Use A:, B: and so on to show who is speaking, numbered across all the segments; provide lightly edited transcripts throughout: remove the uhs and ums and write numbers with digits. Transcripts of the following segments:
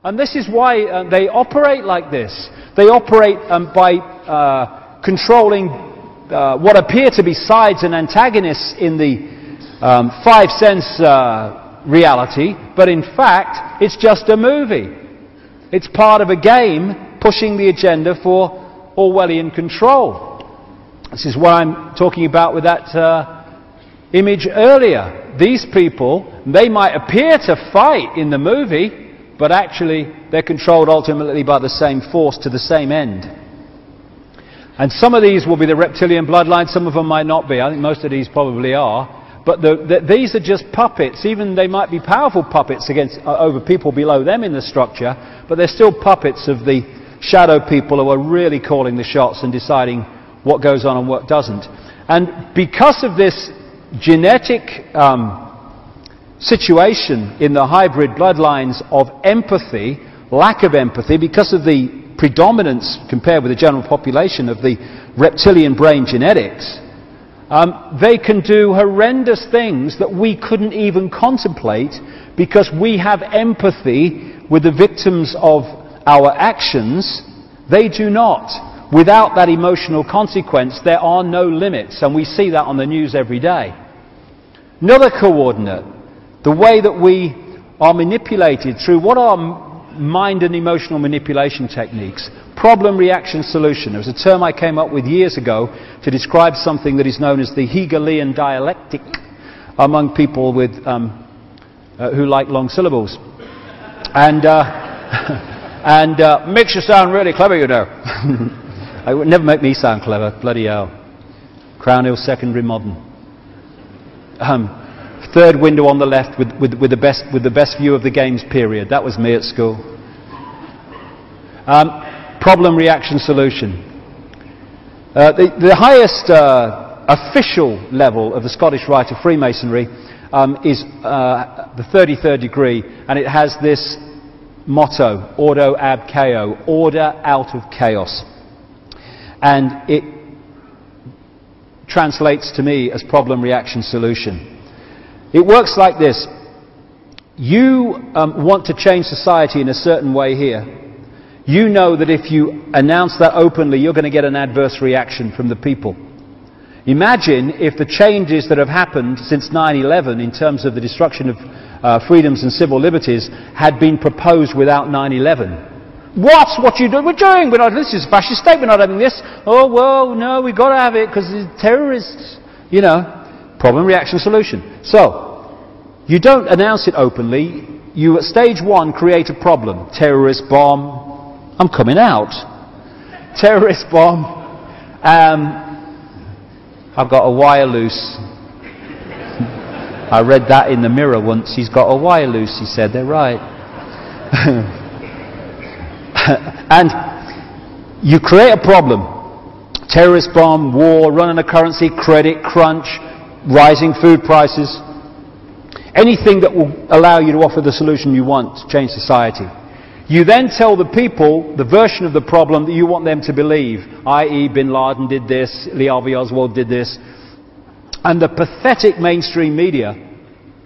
A: And this is why they operate like this. They operate by controlling what appear to be sides and antagonists in the five sense reality, but in fact it's just a movie. It's part of a game pushing the agenda for Orwellian control. This is what I'm talking about with that image earlier. These people, they might appear to fight in the movie, but actually they're controlled ultimately by the same force to the same end. And some of these will be the reptilian bloodline, some of them might not be. I think most of these probably are. But these are just puppets. Even they might be powerful puppets over people below them in the structure, but they're still puppets of the shadow people who are really calling the shots and deciding what goes on and what doesn't. And because of this genetic situation in the hybrid bloodlines of empathy, lack of empathy, because of the predominance compared with the general population of the reptilian brain genetics, they can do horrendous things that we couldn't even contemplate because we have empathy with the victims of our actions. They do not. Without that emotional consequence, there are no limits, and we see that on the news every day. Another coordinate, the way that we are manipulated through what are mind and emotional manipulation techniques. Problem, reaction, solution. There was a term I came up with years ago to describe something that is known as the Hegelian dialectic among people with, who like long syllables. And makes you sound really clever, you know. It would never make me sound clever, bloody hell. Crown Hill Secondary Modern. Third window on the left with the best view of the games period. That was me at school. Problem, reaction, solution. The highest official level of the Scottish Rite of Freemasonry is the 33rd degree, and it has this motto, Ordo ab chaos, order out of chaos. And it translates to me as problem, reaction, solution. It works like this. You want to change society in a certain way here. You know that if you announce that openly, you're going to get an adverse reaction from the people. Imagine if the changes that have happened since 9/11 in terms of the destruction of freedoms and civil liberties had been proposed without 9/11. What you do? We're doing. This is a fascist state. We're not having this. Oh, well, no, we've got to have it because the terrorists, you know. Problem, reaction, solution. So, you don't announce it openly. You, at stage one, create a problem. Terrorist bomb. I'm coming out. Terrorist bomb. I've got a wire loose. I read that in the Mirror once. He's got a wire loose, he said. They're right. And you create a problem. Terrorist bomb, war, run on a currency, credit crunch, rising food prices. Anything that will allow you to offer the solution you want to change society. You then tell the people the version of the problem that you want them to believe, i.e. Bin Laden did this, Lee Harvey Oswald did this. And the pathetic mainstream media,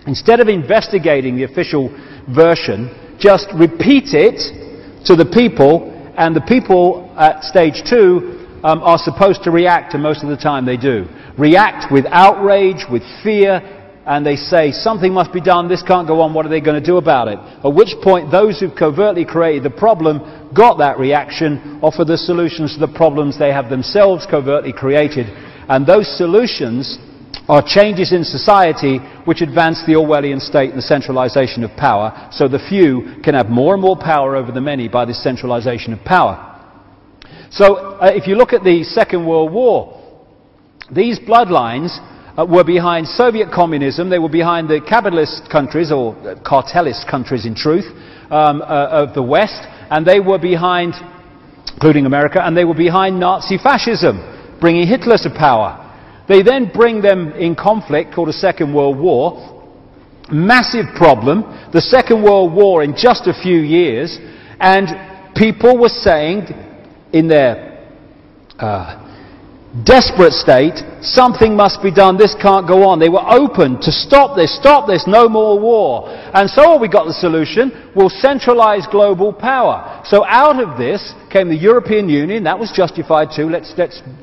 A: instead of investigating the official version, just repeat it to the people, and the people at stage two are supposed to react, and most of the time they do. React with outrage, with fear, and they say, something must be done, this can't go on, what are they going to do about it? At which point those who covertly created the problem got that reaction, offer the solutions to the problems they have themselves covertly created, and those solutions are changes in society which advance the Orwellian state and the centralization of power, so the few can have more and more power over the many by this centralization of power. So if you look at the Second World War, these bloodlines were behind Soviet communism, they were behind the capitalist countries, or cartelist countries in truth, of the West, and they were behind, including America, and they were behind Nazi fascism, bringing Hitler to power. They then bring them in conflict, called a Second World War. Massive problem. The Second World War in just a few years, and people were saying in their desperate state. Something must be done. This can't go on. They were open to stop this, no more war. And so we got the solution. We'll centralize global power. So out of this came the European Union. That was justified too. Let's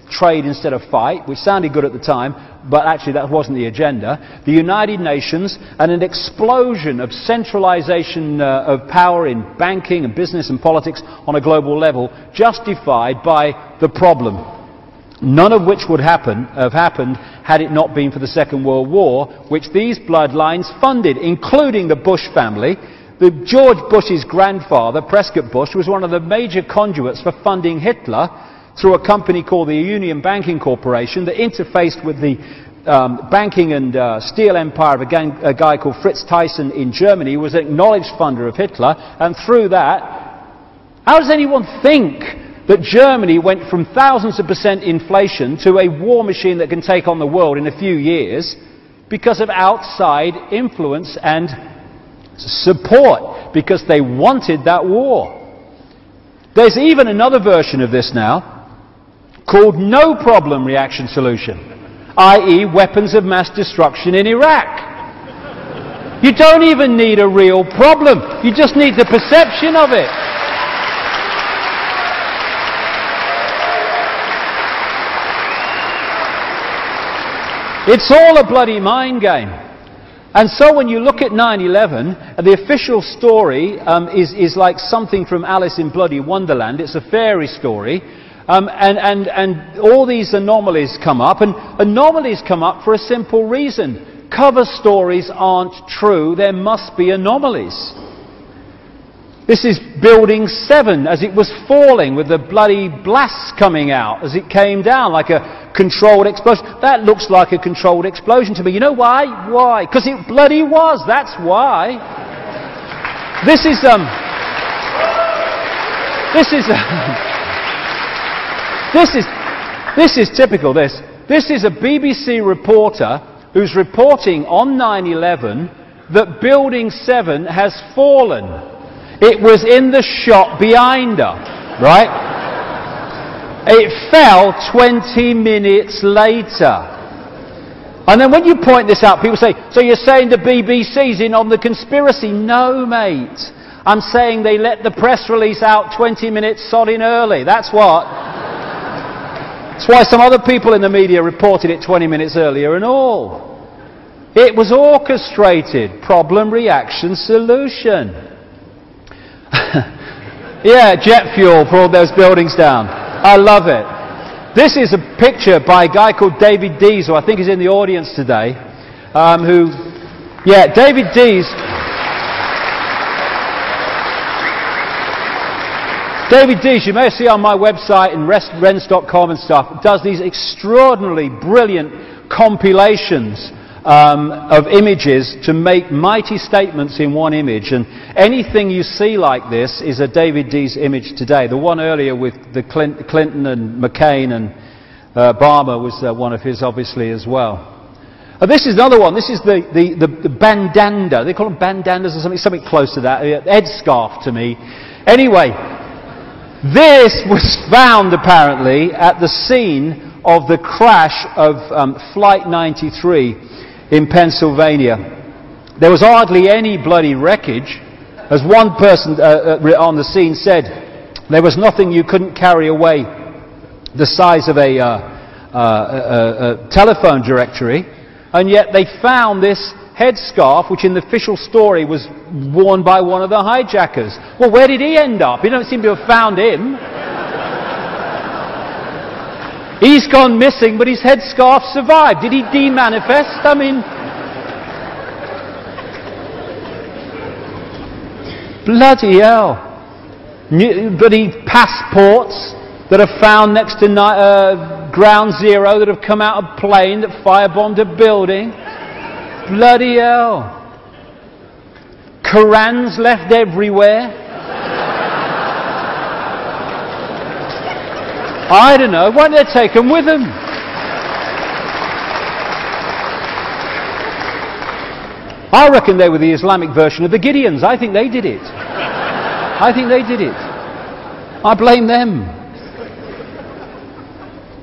A: trade instead of fight, which sounded good at the time, but actually that wasn't the agenda. The United Nations, and an explosion of centralization of power in banking and business and politics on a global level, justified by the problem. None of which would have happened had it not been for the Second World War, which these bloodlines funded, including the Bush family. The George Bush's grandfather, Prescott Bush, was one of the major conduits for funding Hitler through a company called the Union Banking Corporation that interfaced with the banking and steel empire of a guy called Fritz Thyssen in Germany, who was an acknowledged funder of Hitler. And through that, how does anyone think that Germany went from thousands of % inflation to a war machine that can take on the world in a few years because of outside influence and support, because they wanted that war? There's even another version of this now called no problem reaction solution, i.e. weapons of mass destruction in Iraq. You don't even need a real problem, you just need the perception of it. It's all a bloody mind game. And so when you look at 9/11, the official story is like something from Alice in Bloody Wonderland. It's a fairy story. And all these anomalies come up. And anomalies come up for a simple reason. Cover stories aren't true. There must be anomalies. This is Building 7 as it was falling, with the bloody blasts coming out as it came down like a controlled explosion. That looks like a controlled explosion to me. You know why? Why? Because it bloody was. That's why. This is typical. This is a BBC reporter who's reporting on 9/11 that Building 7 has fallen. It was in the shot behind her, right? It fell 20 minutes later. And then when you point this out, people say, so you're saying the BBC's in on the conspiracy? No, mate. I'm saying they let the press release out 20 minutes sodding early. That's what. That's why some other people in the media reported it 20 minutes earlier and all. It was orchestrated. Problem, reaction, solution. Yeah, jet fuel for all those buildings down. I love it. This is a picture by a guy called David Dees, who I think is in the audience today. David Dees. David Dees, you may see on my website and rents.com and stuff, does these extraordinarily brilliant compilations of images to make mighty statements in one image. And anything you see like this is a David Dees image today. The one earlier with the Clinton and McCain and Obama was one of his, obviously, as well. This is another one. This is the bandana. They call them bandanas or something close to that. Headscarf to me. Anyway, this was found apparently at the scene of the crash of Flight 93 in Pennsylvania. There was hardly any bloody wreckage. As one person on the scene said, there was nothing you couldn't carry away the size of a telephone directory, and yet they found this headscarf, which in the official story was worn by one of the hijackers. Well, where did he end up? You don't seem to have found him. He's gone missing, but his headscarf survived. Did he de-manifest? I mean, bloody hell. Bloody passports that are found next to ground zero that have come out of a plane that firebombed a building. Bloody hell. Korans left everywhere. I don't know. Why don't they take them with them? I reckon they were the Islamic version of the Gideons. I think they did it. I think they did it. I blame them.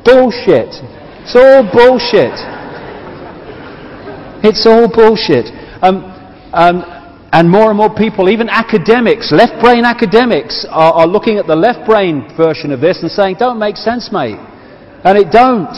A: bullshit. It's all bullshit. It's all bullshit. And more people, even academics, left-brain academics, are looking at the left-brain version of this and saying, don't make sense, mate. And it don't.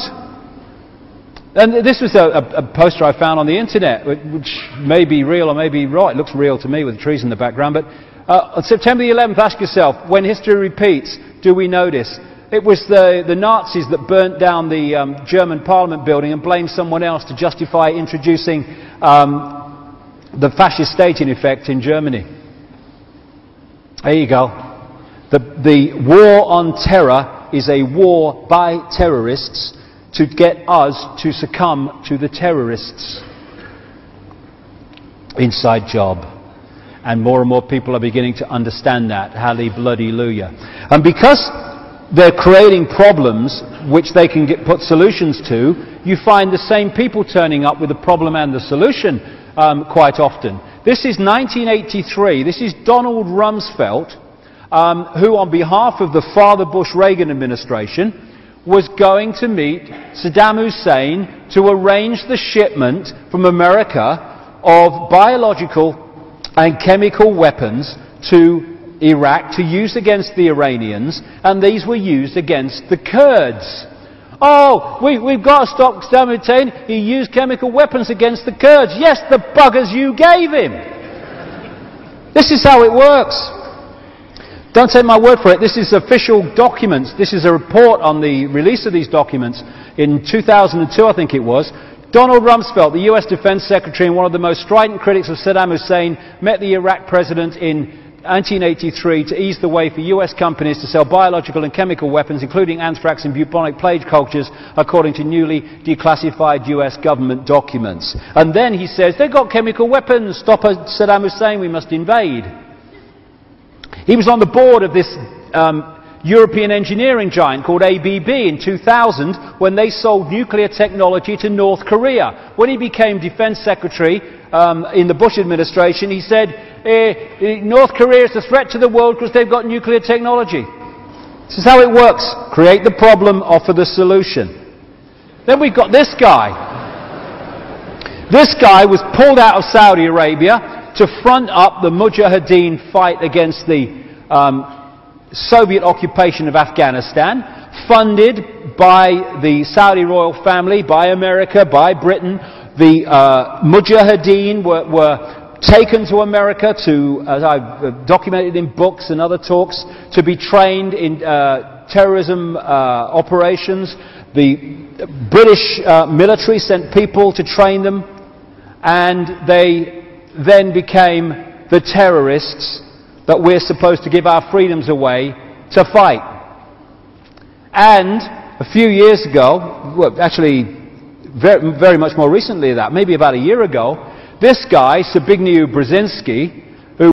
A: And this was a poster I found on the internet, which may be real or may be right. It looks real to me with the trees in the background. But on September the 11th, ask yourself, when history repeats, do we notice? It was the Nazis that burnt down the German Parliament building and blamed someone else to justify introducing the fascist state, in effect, in Germany. There you go. The war on terror is a war by terrorists to get us to succumb to the terrorists. Inside job. And more people are beginning to understand that. Hallelujah. And because they're creating problems which they can put solutions to, you find the same people turning up with the problem and the solution quite often. This is 1983. This is Donald Rumsfeld, who on behalf of the Father Bush-Reagan administration was going to meet Saddam Hussein to arrange the shipment from America of biological and chemical weapons to Iraq to use against the Iranians, and these were used against the Kurds. Oh, we've got to stop Saddam Hussein. He used chemical weapons against the Kurds. Yes, the buggers you gave him. This is how it works. Don't take my word for it. This is official documents. This is a report on the release of these documents in 2002, I think it was. Donald Rumsfeld, the US Defense Secretary and one of the most strident critics of Saddam Hussein, met the Iraq president in 1983 to ease the way for US companies to sell biological and chemical weapons, including anthrax and bubonic plague cultures, according to newly declassified US government documents. And then he says, they've got chemical weapons, stop Saddam Hussein, we must invade. He was on the board of this European engineering giant called ABB in 2000 when they sold nuclear technology to North Korea. When he became Defense Secretary in the Bush administration, he said, North Korea is a threat to the world because they've got nuclear technology. This is how it works. Create the problem, offer the solution. Then we've got this guy. This guy was pulled out of Saudi Arabia to front up the Mujahideen fight against the Soviet occupation of Afghanistan, funded by the Saudi royal family, by America, by Britain. The Mujahideen were taken to America to, as I've documented in books and other talks, to be trained in terrorism operations. The British military sent people to train them, and they then became the terrorists that we're supposed to give our freedoms away to fight. And a few years ago, well, actually very much more recently than that, maybe about a year ago, this guy, Zbigniew Brzezinski,